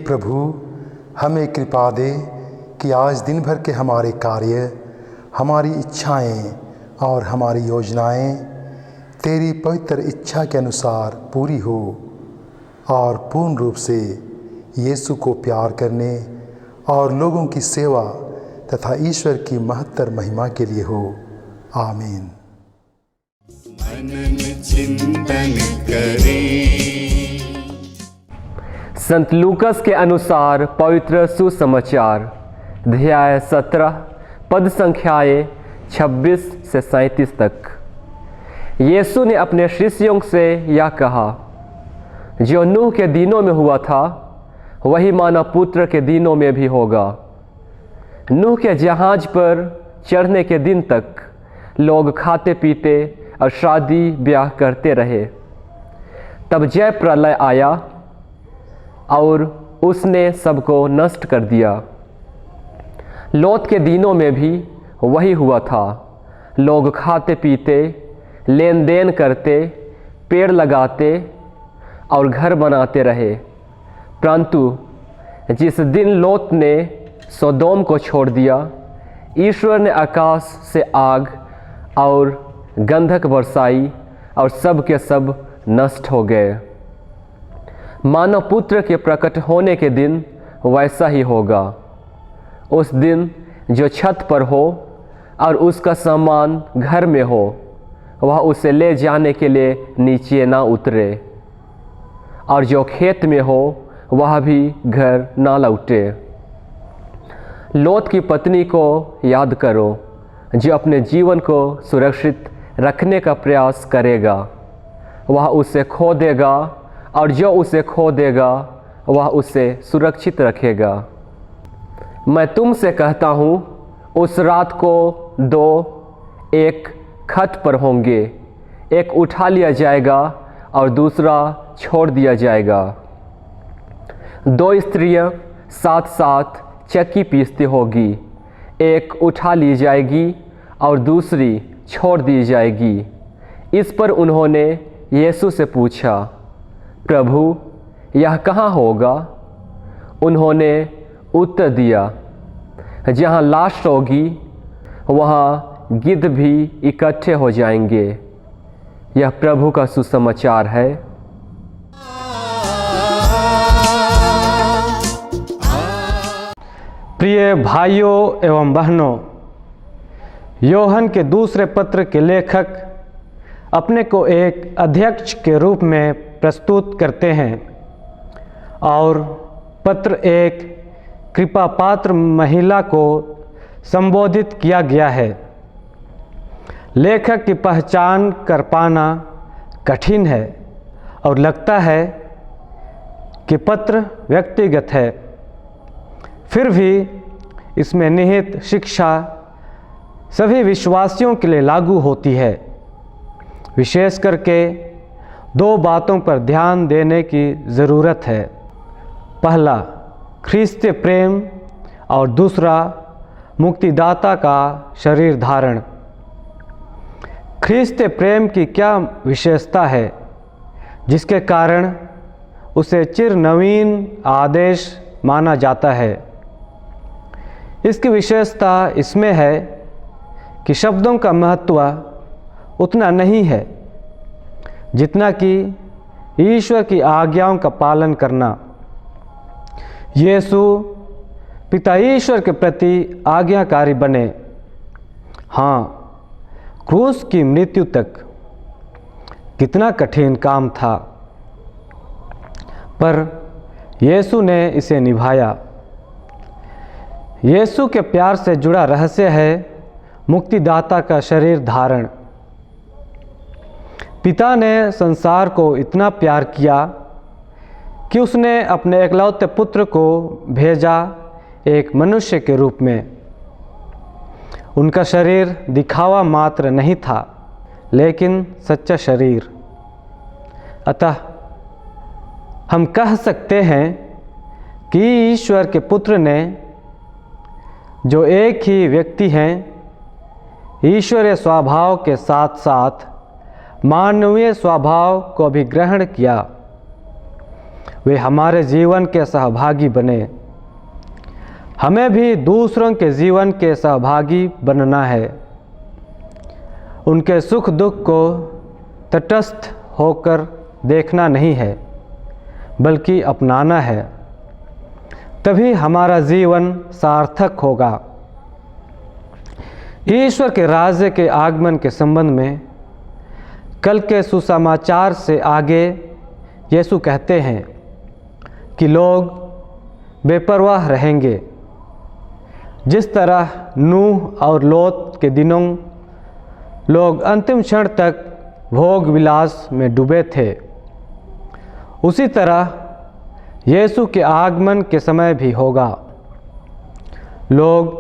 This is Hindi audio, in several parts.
प्रभु, हमें कृपा दे कि आज दिन भर के हमारे कार्य, हमारी इच्छाएं और हमारी योजनाएं तेरी पवित्र इच्छा के अनुसार पूरी हो और पूर्ण रूप से यीशु को प्यार करने और लोगों की सेवा तथा ईश्वर की महत्तर महिमा के लिए हो। आमीन। मनन चिंतन करें। संत लूकस के अनुसार पवित्र सुसमाचार अध्याय 17 पद संख्याएं 26 से 37 तक। यीशु ने अपने शिष्यों से यह कहा, जो नूह के दिनों में हुआ था वही मानव पुत्र के दिनों में भी होगा। नूह के जहाज पर चढ़ने के दिन तक लोग खाते पीते और शादी ब्याह करते रहे। तब जय प्रलय आया और उसने सबको नष्ट कर दिया। लोत के दिनों में भी वही हुआ था। लोग खाते पीते, लेन देन करते, पेड़ लगाते और घर बनाते रहे। परंतु जिस दिन लोत ने सोदोम को छोड़ दिया, ईश्वर ने आकाश से आग और गंधक बरसाई और सब के सब नष्ट हो गए। मानव पुत्र के प्रकट होने के दिन वैसा ही होगा। उस दिन जो छत पर हो और उसका सामान घर में हो, वह उसे ले जाने के लिए नीचे ना उतरे, और जो खेत में हो वह भी घर ना लौटे। लोत की पत्नी को याद करो, जो अपने जीवन को सुरक्षित रखने का प्रयास करेगा वह उसे खो देगा, और जो उसे खो देगा वह उसे सुरक्षित रखेगा। मैं तुमसे कहता हूँ, उस रात को दो एक खत पर होंगे, एक उठा लिया जाएगा और दूसरा छोड़ दिया जाएगा। दो स्त्रियाँ साथ साथ चक्की पीसती होगी, एक उठा ली जाएगी और दूसरी छोड़ दी जाएगी। इस पर उन्होंने यीशु से पूछा, प्रभु, यह कहाँ होगा? उन्होंने उत्तर दिया, जहाँ लाश होगी वहाँ गिद्ध भी इकट्ठे हो जाएंगे। यह प्रभु का सुसमाचार है। प्रिय भाइयों एवं बहनों, यूहन्ना के दूसरे पत्र के लेखक अपने को एक अध्यक्ष के रूप में प्रस्तुत करते हैं और पत्र एक कृपा पात्र महिला को संबोधित किया गया है। लेखक की पहचान कर पाना कठिन है और लगता है कि पत्र व्यक्तिगत है। फिर भी इसमें निहित शिक्षा सभी विश्वासियों के लिए लागू होती है। विशेष करके दो बातों पर ध्यान देने की ज़रूरत है। पहला, ख्रीस्तीय प्रेम, और दूसरा, मुक्तिदाता का शरीर धारण। ख्रीस्तीय प्रेम की क्या विशेषता है जिसके कारण उसे चिर नवीन आदेश माना जाता है? इसकी विशेषता इसमें है कि शब्दों का महत्व उतना नहीं है जितना कि ईश्वर की आज्ञाओं का पालन करना। यीशु पिता ईश्वर के प्रति आज्ञाकारी बने। हाँ, क्रूस की मृत्यु तक कितना कठिन काम था, पर यीशु ने इसे निभाया। यीशु के प्यार से जुड़ा रहस्य है मुक्तिदाता का शरीर धारण। पिता ने संसार को इतना प्यार किया कि उसने अपने एकलौते पुत्र को भेजा एक मनुष्य के रूप में। उनका शरीर दिखावा मात्र नहीं था, लेकिन सच्चा शरीर। अतः हम कह सकते हैं कि ईश्वर के पुत्र ने, जो एक ही व्यक्ति हैं, ईश्वरीय स्वभाव के साथ साथ मानवीय स्वभाव को भी ग्रहण किया। वे हमारे जीवन के सहभागी बने। हमें भी दूसरों के जीवन के सहभागी बनना है। उनके सुख दुख को तटस्थ होकर देखना नहीं है, बल्कि अपनाना है। तभी हमारा जीवन सार्थक होगा। ईश्वर के राज्य के आगमन के संबंध में कल के सुसमाचार से आगे यीशु कहते हैं कि लोग बेपरवाह रहेंगे, जिस तरह नूह और लोत के दिनों लोग अंतिम क्षण तक भोग विलास में डूबे थे। उसी तरह यीशु के आगमन के समय भी होगा। लोग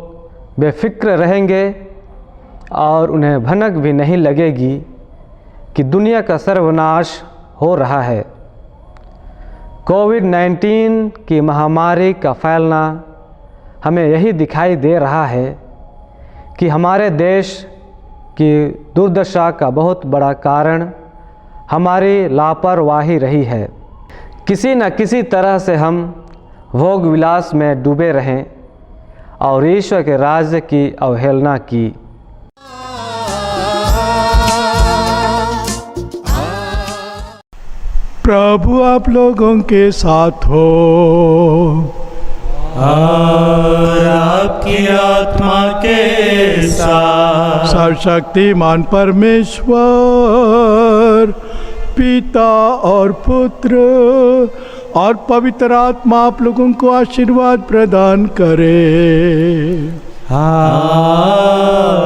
बेफिक्र रहेंगे और उन्हें भनक भी नहीं लगेगी कि दुनिया का सर्वनाश हो रहा है। कोविड-19 की महामारी का फैलना हमें यही दिखाई दे रहा है कि हमारे देश की दुर्दशा का बहुत बड़ा कारण हमारी लापरवाही रही है। किसी न किसी तरह से हम भोग विलास में डूबे रहें और ईश्वर के राज्य की अवहेलना की। प्रभु आप लोगों के साथ हो और आपकी आत्मा के साथ। सर्वशक्तिमान परमेश्वर पिता और पुत्र और पवित्र आत्मा आप लोगों को आशीर्वाद प्रदान करे। आमीन।